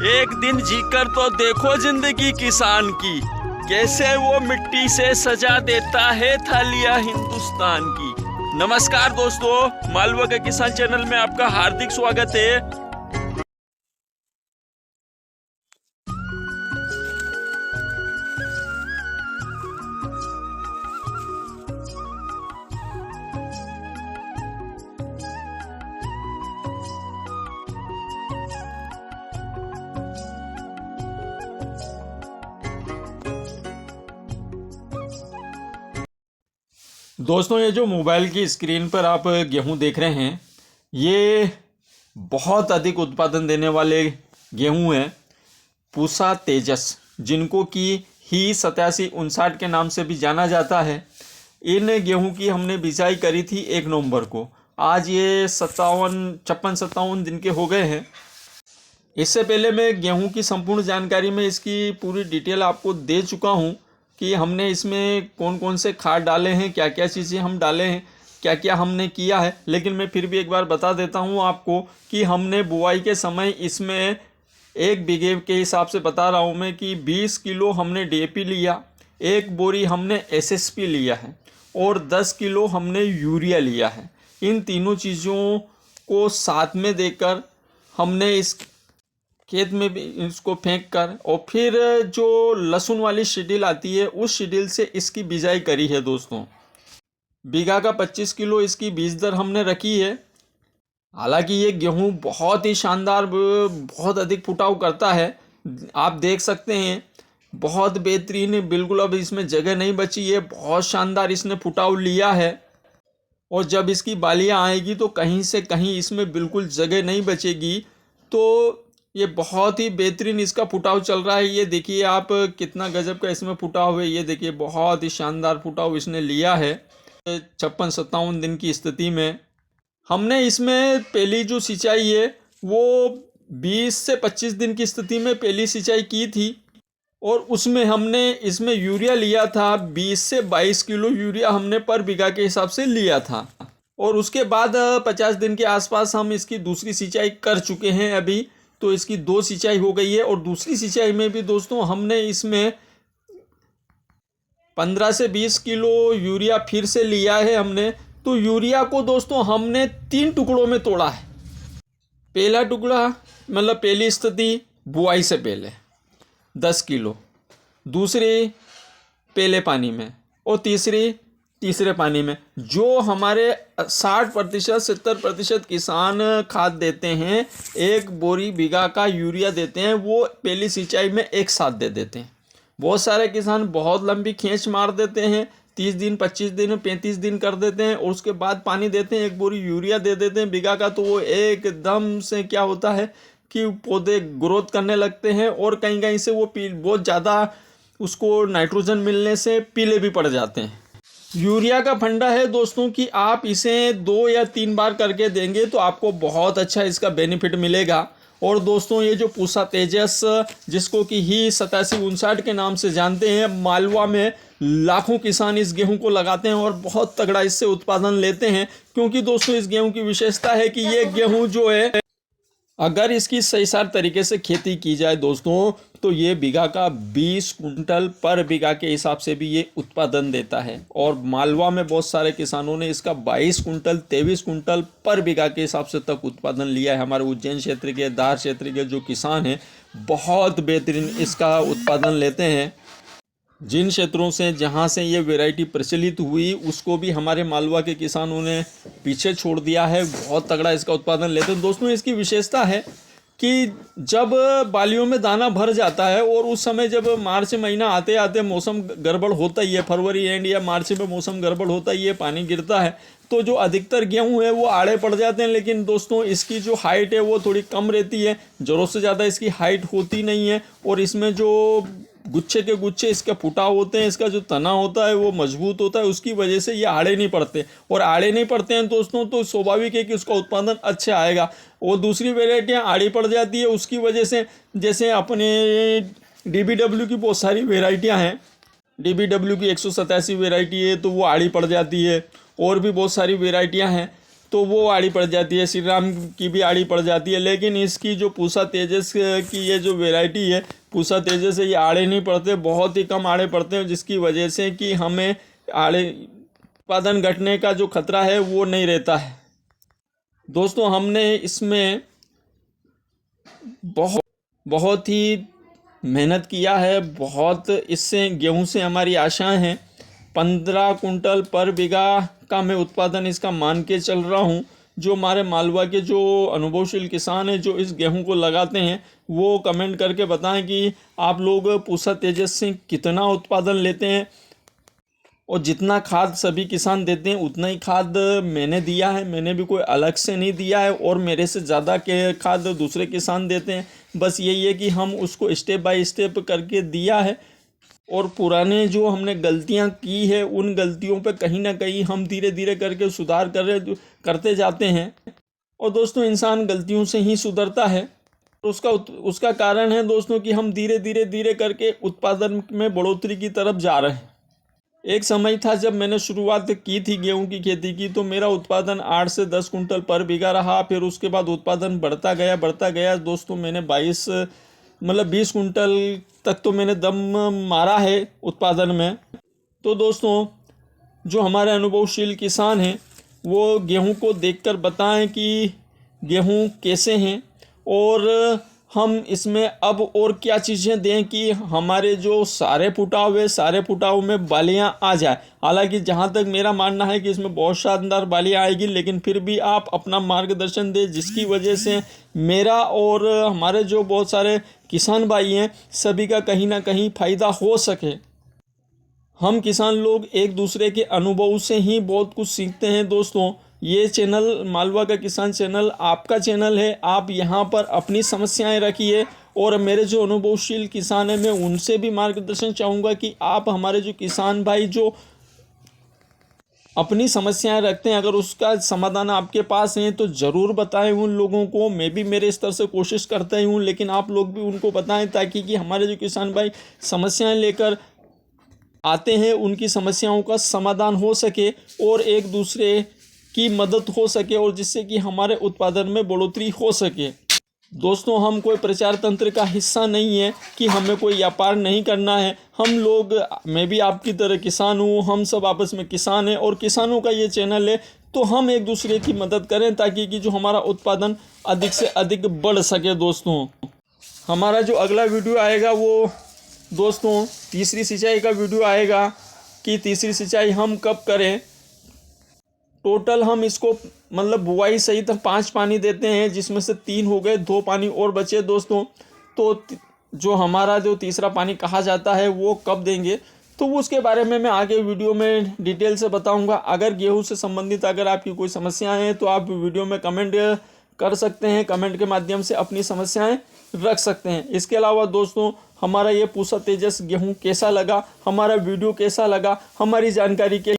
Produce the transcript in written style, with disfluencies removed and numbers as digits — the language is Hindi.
एक दिन जीकर तो देखो जिंदगी किसान की, कैसे वो मिट्टी से सजा देता है थालियां हिंदुस्तान की। नमस्कार दोस्तों, मालवा के किसान चैनल में आपका हार्दिक स्वागत है। दोस्तों, ये जो मोबाइल की स्क्रीन पर आप गेहूं देख रहे हैं, ये बहुत अधिक उत्पादन देने वाले गेहूं हैं, पूसा तेजस, जिनको कि ही 8759 के नाम से भी जाना जाता है। इन गेहूं की हमने बिजाई करी थी 1 नवंबर को। आज ये 56-57 दिन के हो गए हैं। इससे पहले मैं गेहूं की संपूर्ण जानकारी में इसकी पूरी डिटेल आपको दे चुका हूं कि हमने इसमें कौन कौन से खाद डाले हैं, क्या क्या चीज़ें हम डाले हैं, क्या क्या हमने किया है। लेकिन मैं फिर भी एक बार बता देता हूं आपको कि हमने बुआई के समय इसमें 1 बीघे के हिसाब से बता रहा हूं मैं कि 20 किलो हमने DAP लिया, 1 बोरी हमने SSP लिया है और 10 किलो हमने यूरिया लिया है। इन तीनों चीज़ों को साथ में देकर हमने इस खेत में भी इसको फेंक कर और फिर जो लहसुन वाली शिडिल आती है उस शिडिल से इसकी बिजाई करी है। दोस्तों, बीघा का 25 किलो इसकी बीज दर हमने रखी है। हालांकि ये गेहूं बहुत ही शानदार, बहुत अधिक फुटाव करता है। आप देख सकते हैं, बहुत बेहतरीन, बिल्कुल अब इसमें जगह नहीं बची है। बहुत शानदार इसने फुटाव लिया है और जब इसकी बालियां आएगी तो कहीं से कहीं इसमें बिल्कुल जगह नहीं बचेगी। तो ये बहुत ही बेहतरीन इसका फुटाव चल रहा है। ये देखिए आप, कितना गजब का इसमें फुटाव है। ये देखिए बहुत ही शानदार फुटाव इसने लिया है 56-57 दिन की स्थिति में। हमने इसमें पहली जो सिंचाई है वो 20 से 25 दिन की स्थिति में पहली सिंचाई की थी और उसमें हमने इसमें यूरिया लिया था। 20 से 22 किलो यूरिया हमने पर बीघा के हिसाब से लिया था। और उसके बाद 50 दिन के आसपास हम इसकी दूसरी सिंचाई कर चुके हैं अभी। तो इसकी 2 सिंचाई हो गई है और दूसरी सिंचाई में भी दोस्तों हमने इसमें 15 से 20 किलो यूरिया फिर से लिया है हमने। तो यूरिया को दोस्तों हमने 3 टुकड़ों में तोड़ा है। पहला टुकड़ा मतलब पहली स्थिति बुआई से पहले 10 किलो, दूसरी पहले पानी में और तीसरे पानी में। जो हमारे 60% 70% किसान खाद देते हैं, 1 बोरी बीघा का यूरिया देते हैं, वो पहली सिंचाई में एक साथ दे देते हैं। बहुत सारे किसान बहुत लंबी खींच मार देते हैं, 30 दिन 25 दिन 35 दिन कर देते हैं और उसके बाद पानी देते हैं, 1 बोरी यूरिया दे देते हैं बीघा का। तो वो एकदम से क्या होता है कि पौधे ग्रोथ करने लगते हैं और कहीं कहीं से वो बहुत ज़्यादा उसको नाइट्रोजन मिलने से पीले भी पड़ जाते हैं। यूरिया का फंडा है दोस्तों कि आप इसे 2 या 3 बार करके देंगे तो आपको बहुत अच्छा इसका बेनिफिट मिलेगा। और दोस्तों, ये जो पूसा तेजस, जिसको कि ही 8759 के नाम से जानते हैं, मालवा में लाखों किसान इस गेहूं को लगाते हैं और बहुत तगड़ा इससे उत्पादन लेते हैं। क्योंकि दोस्तों, इस गेहूं की विशेषता है कि ये गेहूं जो है, अगर इसकी सही सार तरीके से खेती की जाए दोस्तों, तो ये बीघा का 20 कुंटल पर बीघा के हिसाब से भी ये उत्पादन देता है। और मालवा में बहुत सारे किसानों ने इसका 22 कुंटल 23 कुंटल पर बीघा के हिसाब से तक उत्पादन लिया है। हमारे उज्जैन क्षेत्र के, धार क्षेत्र के जो किसान हैं, बहुत बेहतरीन इसका उत्पादन लेते हैं। जिन क्षेत्रों से जहां से ये वैरायटी प्रचलित हुई, उसको भी हमारे मालवा के किसानों ने पीछे छोड़ दिया है। बहुत तगड़ा इसका उत्पादन लेते हैं। दोस्तों, इसकी विशेषता है कि जब बालियों में दाना भर जाता है और उस समय जब मार्च महीना आते आते मौसम गड़बड़ होता ही है, फरवरी एंड या मार्च में मौसम गड़बड़ होता ही है, पानी गिरता है, तो जो अधिकतर गेहूं है वो आड़े पड़ जाते हैं। लेकिन दोस्तों, इसकी जो हाइट है वो थोड़ी कम रहती है, ज़रूरत से ज़्यादा इसकी हाइट होती नहीं है। और इसमें जो गुच्छे के गुच्छे इसके फुटाव होते हैं, इसका जो तना होता है वो मजबूत होता है, उसकी वजह से ये आड़े नहीं पड़ते। और आड़े नहीं पड़ते हैं दोस्तों, तो स्वाभाविक है कि उसका उत्पादन अच्छा आएगा। और दूसरी वेराइटियाँ आड़ी पड़ जाती है, उसकी वजह से, जैसे अपने DBW की बहुत सारी वेराइटियाँ हैं। DBW की 187 वेराइटी है तो वो आड़ी पड़ जाती है, और भी बहुत सारी वेराइटियाँ हैं। तो वो आड़ी पड़ जाती है, श्री राम की भी आड़ी पड़ जाती है। लेकिन इसकी जो पूसा तेजस की ये जो वैरायटी है, पूसा तेजस से ये आड़े नहीं पड़ते, बहुत ही कम आड़े पड़ते हैं, जिसकी वजह से कि हमें आड़े उत्पादन घटने का जो खतरा है वो नहीं रहता है। दोस्तों हमने इसमें बहुत ही मेहनत किया है, बहुत इससे गेहूं से हमारी आशाएं हैं। 15 कुंटल पर बीघा का मैं उत्पादन इसका मान के चल रहा हूं। जो हमारे मालवा के जो अनुभवशील किसान हैं जो इस गेहूं को लगाते हैं, वो कमेंट करके बताएं कि आप लोग पूसा तेजस से कितना उत्पादन लेते हैं, और जितना खाद सभी किसान देते हैं उतना ही खाद मैंने दिया है। मैंने भी कोई अलग से नहीं दिया है, और मेरे से ज़्यादा के खाद दूसरे किसान देते हैं। बस यही है कि हम उसको स्टेप बाय स्टेप करके दिया है, और पुराने जो हमने गलतियां की है उन गलतियों पे कहीं ना कहीं हम धीरे धीरे करके सुधार करते जाते हैं। और दोस्तों इंसान गलतियों से ही सुधरता है। उसका कारण है दोस्तों कि हम धीरे करके उत्पादन में बढ़ोतरी की तरफ जा रहे हैं। एक समय था जब मैंने शुरुआत की थी गेहूं की खेती की, तो मेरा उत्पादन 8 से 10 कुंटल पर बीघा रहा। फिर उसके बाद उत्पादन बढ़ता गया दोस्तों। मैंने 20 कुंटल तक तो मैंने दम मारा है उत्पादन में। तो दोस्तों जो हमारे अनुभवशील किसान हैं वो गेहूं को देखकर बताएं कि गेहूं कैसे हैं, और हम इसमें अब और क्या चीज़ें दें कि हमारे जो सारे फुटाव में बालियां आ जाए। हालांकि जहां तक मेरा मानना है कि इसमें बहुत शानदार बालियां आएगी, लेकिन फिर भी आप अपना मार्गदर्शन दें, जिसकी वजह से मेरा और हमारे जो बहुत सारे किसान भाई हैं सभी का कहीं ना कहीं फ़ायदा हो सके। हम किसान लोग एक दूसरे के अनुभव से ही बहुत कुछ सीखते हैं दोस्तों। ये चैनल मालवा का किसान चैनल आपका चैनल है। आप यहाँ पर अपनी समस्याएं रखिए, और मेरे जो अनुभवशील किसान हैं मैं उनसे भी मार्गदर्शन चाहूँगा कि आप हमारे जो किसान भाई जो अपनी समस्याएं रखते हैं, अगर उसका समाधान आपके पास है तो ज़रूर बताएं उन लोगों को। मैं भी मेरे स्तर से कोशिश करता ही हूँ, लेकिन आप लोग भी उनको बताएं, ताकि कि हमारे जो किसान भाई समस्याएं लेकर आते हैं उनकी समस्याओं का समाधान हो सके, और एक दूसरे की मदद हो सके, और जिससे कि हमारे उत्पादन में बढ़ोतरी हो सके। दोस्तों हम कोई प्रचार तंत्र का हिस्सा नहीं है कि हमें कोई व्यापार नहीं करना है। हम लोग, मैं भी आपकी तरह किसान हूँ, हम सब आपस में किसान हैं, और किसानों का ये चैनल है, तो हम एक दूसरे की मदद करें ताकि कि जो हमारा उत्पादन अधिक से अधिक बढ़ सके। दोस्तों हमारा जो अगला वीडियो आएगा वो दोस्तों तीसरी सिंचाई का वीडियो आएगा कि तीसरी सिंचाई हम कब करें। टोटल हम इसको बुआई सहित 5 पानी देते हैं, जिसमें से 3 हो गए, 2 पानी और बचे दोस्तों। तो जो हमारा जो तीसरा पानी कहा जाता है वो कब देंगे, तो उसके बारे में मैं आगे वीडियो में डिटेल से बताऊंगा। अगर गेहूं से संबंधित अगर आपकी कोई समस्याएं हैं तो आप वीडियो में कमेंट कर सकते हैं, कमेंट के माध्यम से अपनी समस्याएं रख सकते हैं। इसके अलावा दोस्तों हमारा ये पूसा तेजस गेहूं कैसा लगा, हमारा वीडियो कैसा लगा, हमारी जानकारी के